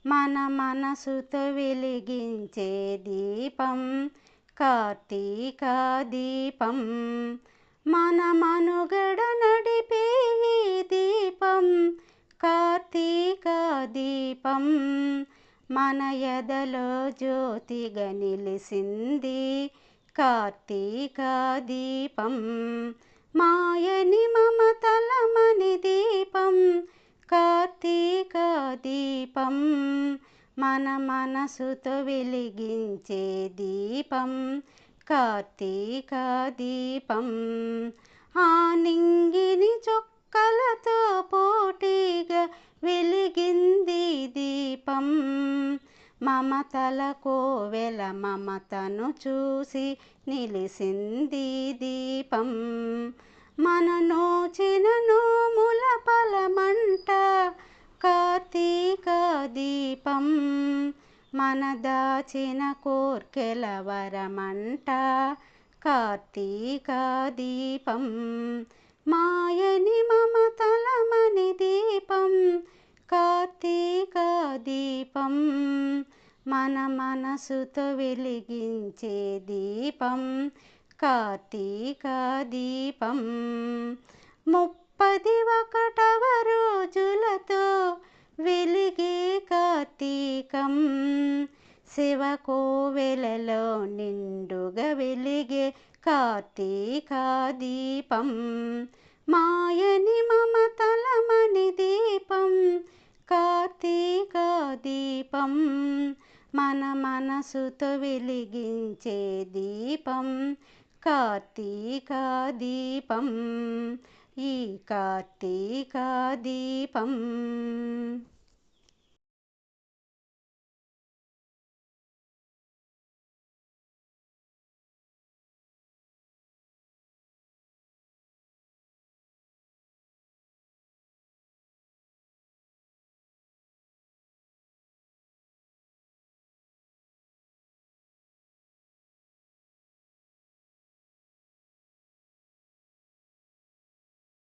మన మనసుతో వెలిగించే దీపం కార్తీక దీపం. మన మనుగడ నడిపే ఈ దీపం కార్తీక దీపం. మన ఎదలో జ్యోతిగా నిలిసింది కార్తీక దీపం. మాయని మమతలమని దీపం కార్తీక దీపం. మన మనసుతో వెలిగించే దీపం కార్తీక దీపం. ఆ నింగిని చొక్కలతో పోటీగా వెలిగింది దీపం. మమతల కోవెల మమతను చూసి నిలిసింది దీపం. మన నోచిన నోముల ఫలమంట కార్తీక దీపం. మన దాచిన కోర్కెల వరమంట కార్తీక దీపం. మాయని మమతలమని దీపం కార్తీక దీపం. మన మనసుతో వెలిగించే దీపం కార్తీక దీపం. 31 రోజులతో వెలిగే కార్తీకం. శివకోవెలలో నిండుగా వెలిగే కార్తీక దీపం. మాయని మమతలమని దీపం కార్తీక దీపం. మన మనసుతో వెలిగించే దీపం కార్తీక దీపం. ఈ కార్తీక దీపం.